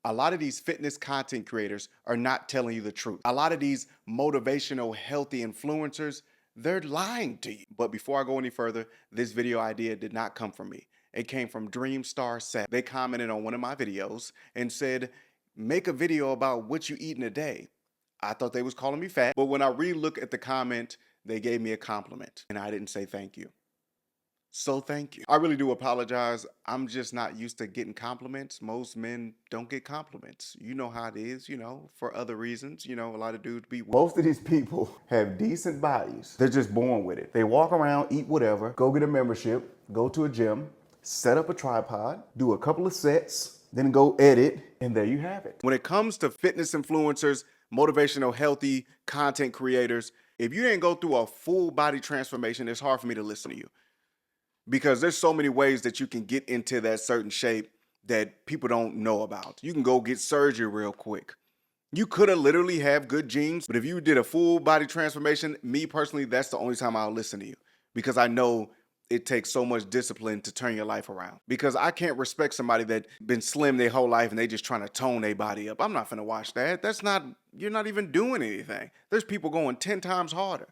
A lot of these fitness content creators are not telling you the truth. A lot of these motivational, healthy influencers, they're lying to you. But before I go any further, this video idea did not come from me. It came from Dreamstar7. They commented on one of my videos and said, make a video about what you eat in a day. I thought they was calling me fat, but when I re-look at the comment, they gave me a compliment and I didn't say thank you. So thank you. I really do apologize. I'm just not used to getting compliments. Most men don't get compliments. You know how it is, for other reasons. A lot of dudes be. Most of these people have decent bodies. They're just born with it. They walk around, eat whatever, go get a membership, go to a gym, set up a tripod, do a couple of sets, then go edit, and there you have it. When it comes to fitness influencers, motivational, healthy content creators, if you didn't go through a full body transformation, it's hard for me to listen to you. Because there's so many ways that you can get into that certain shape that people don't know about. You can go get surgery real quick. You could have literally have good genes, but if you did a full body transformation, me personally, that's the only time I'll listen to you because I know it takes so much discipline to turn your life around. Because I can't respect somebody that been slim their whole life and they just trying to tone their body up. I'm not finna watch that. You're not even doing anything. There's people going 10 times harder.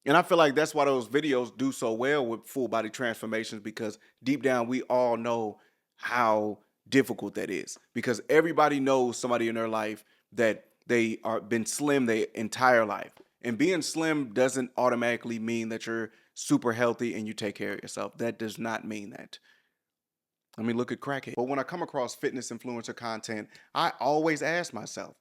And I feel like that's why those videos do so well with full body transformations because deep down we all know how difficult that is because everybody knows somebody in their life that they are been slim their entire life. And being slim doesn't automatically mean that you're super healthy and you take care of yourself. That does not mean that. I mean, look at crackhead. But when I come across fitness influencer content, I always ask myself,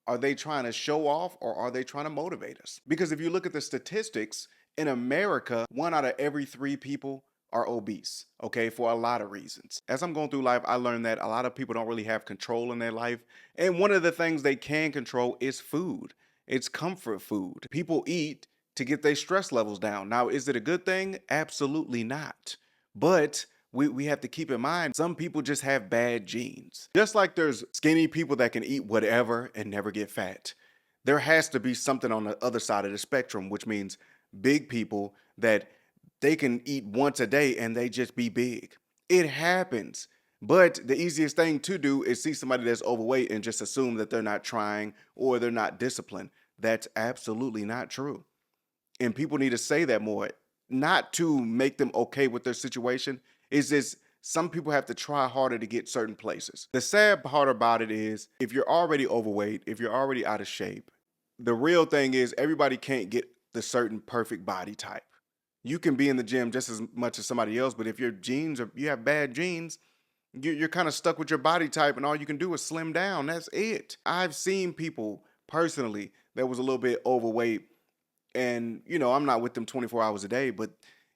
are they trying to show off or are they trying to motivate us? Because if you look at the statistics, in America, 1 out of every 3 people are obese, okay, for a lot of reasons. As I'm going through life, I learned that a lot of people don't really have control in their life. And one of the things they can control is food. It's comfort food. People eat to get their stress levels down. Now, is it a good thing? Absolutely not. But we have to keep in mind, some people just have bad genes. Just like there's skinny people that can eat whatever and never get fat. There has to be something on the other side of the spectrum, which means big people that they can eat once a day and they just be big. It happens. But the easiest thing to do is see somebody that's overweight and just assume that they're not trying or they're not disciplined. That's absolutely not true. And people need to say that more, not to make them okay with their situation. Is this some people have to try harder to get certain places. The sad part about it is if you're already overweight, if you're already out of shape, the real thing is everybody can't get the certain perfect body type. You can be in the gym just as much as somebody else, but if your genes or you have bad genes, you're kind of stuck with your body type and all you can do is slim down. That's it. I've seen people personally that was a little bit overweight and I'm not with them 24 hours a day, but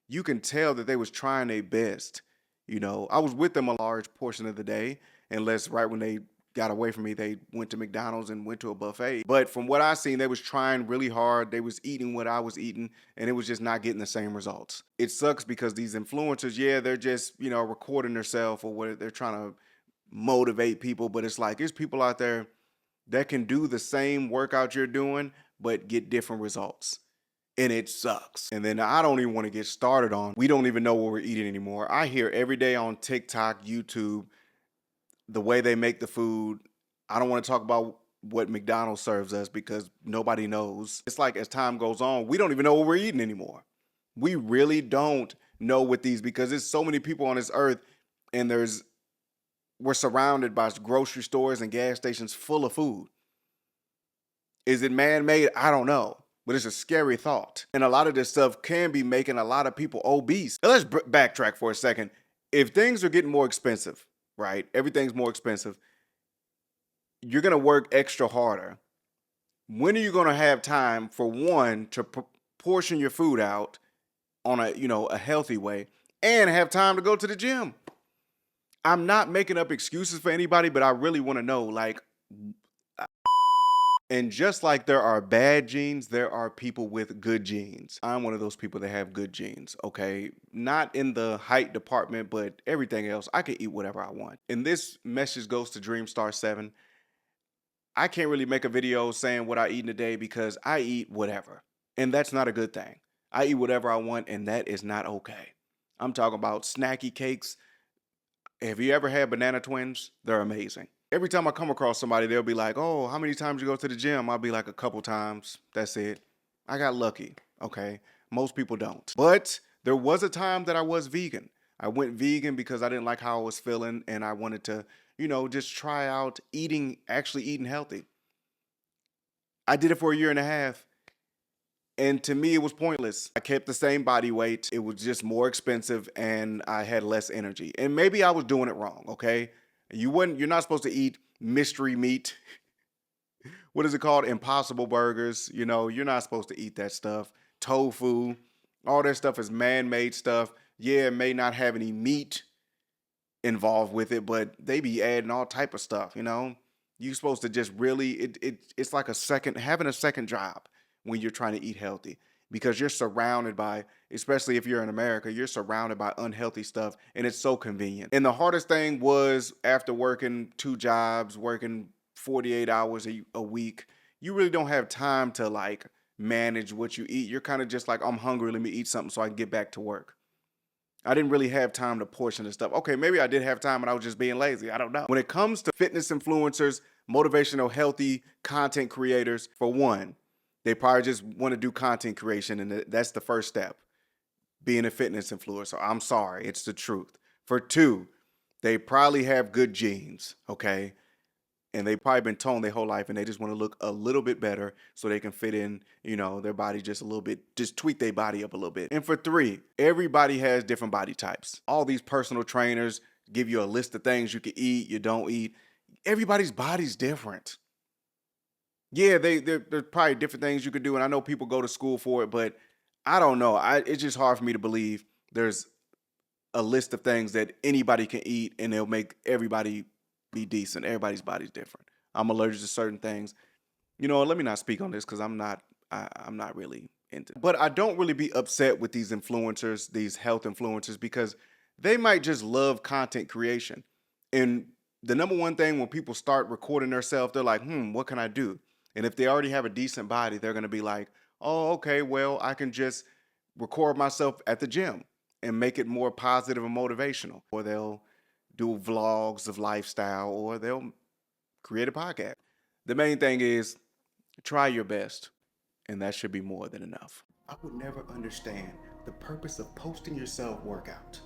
you can tell that they was trying their best. I was with them a large portion of the day, unless right when they got away from me, they went to McDonald's and went to a buffet. But from what I seen, they was trying really hard. They was eating what I was eating, and it was just not getting the same results. It sucks because these influencers, yeah, they're just, recording themselves or what they're trying to motivate people, but it's like there's people out there that can do the same workout you're doing, but get different results and it sucks. And then I don't even want to get started on, we don't even know what we're eating anymore. I hear every day on TikTok, YouTube, the way they make the food. I don't want to talk about what McDonald's serves us because nobody knows. It's like as time goes on, we don't even know what we're eating anymore. We really don't know what these, because there's so many people on this earth and we're surrounded by grocery stores and gas stations full of food. Is it man-made? I don't know. But it's a scary thought. And a lot of this stuff can be making a lot of people obese. Now let's backtrack for a second. If things are getting more expensive, right? Everything's more expensive. You're going to work extra harder. When are you going to have time, for one, to portion your food out on a healthy way and have time to go to the gym? I'm not making up excuses for anybody, but I really want to know, like, and just like there are bad genes, there are people with good genes. I'm one of those people that have good genes, okay? Not in the height department, but everything else, I can eat whatever I want. And this message goes to Dreamstar7. I can't really make a video saying what I eat in a day because I eat whatever. And that's not a good thing. I eat whatever I want, and that is not okay. I'm talking about snacky cakes. Have you ever had Banana Twins? They're amazing. Every time I come across somebody, they'll be like, "Oh, how many times you go to the gym?" I'll be like, "A couple times. That's it." I got lucky. Okay. Most people don't. But there was a time that I was vegan. I went vegan because I didn't like how I was feeling and I wanted to, just try out actually eating healthy. I did it for a year and a half. And to me, it was pointless. I kept the same body weight. It was just more expensive and I had less energy. And maybe I was doing it wrong, okay? You're not supposed to eat mystery meat. What is it called? Impossible burgers. You're not supposed to eat that stuff. Tofu. All that stuff is man-made stuff. Yeah, it may not have any meat involved with it, but they be adding all type of stuff. You're supposed to just really it's like having a second job when you're trying to eat healthy because you're surrounded by, especially if you're in America, you're surrounded by unhealthy stuff and it's so convenient. And the hardest thing was after working 2 jobs, working 48 hours a week, you really don't have time to like manage what you eat. You're kind of just like, I'm hungry, let me eat something so I can get back to work. I didn't really have time to portion this stuff. Okay, maybe I did have time and I was just being lazy. I don't know. When it comes to fitness influencers, motivational, healthy content creators, for one, they probably just want to do content creation, and that's the first step, being a fitness influencer. I'm sorry, it's the truth. For two, they probably have good genes, okay? And they've probably been toned their whole life and they just want to look a little bit better so they can fit in, their body just a little bit, just tweak their body up a little bit. And for three, everybody has different body types. All these personal trainers give you a list of things you can eat, you don't eat. Everybody's body's different. Yeah, there's probably different things you could do, and I know people go to school for it, but I don't know. It's just hard for me to believe there's a list of things that anybody can eat and they'll make everybody be decent. Everybody's body's different. I'm allergic to certain things. Let me not speak on this because I'm not really into it. But I don't really be upset with these influencers, these health influencers, because they might just love content creation. And the number one thing when people start recording themselves, they're like, what can I do? And if they already have a decent body, they're gonna be like, oh, okay, well, I can just record myself at the gym and make it more positive and motivational. Or they'll do vlogs of lifestyle, or they'll create a podcast. The main thing is try your best, and that should be more than enough. I would never understand the purpose of posting your self-workout.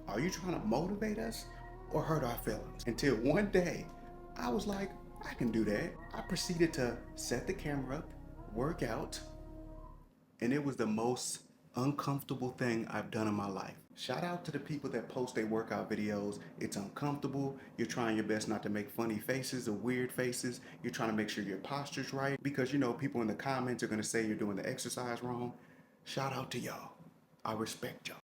Are you trying to motivate us or hurt our feelings? Until one day, I was like, I can do that. I proceeded to set the camera up, work out, and it was the most uncomfortable thing I've done in my life. Shout out to the people that post their workout videos. It's uncomfortable. You're trying your best not to make funny faces or weird faces. You're trying to make sure your posture's right because people in the comments are going to say you're doing the exercise wrong. Shout out to y'all. I respect y'all.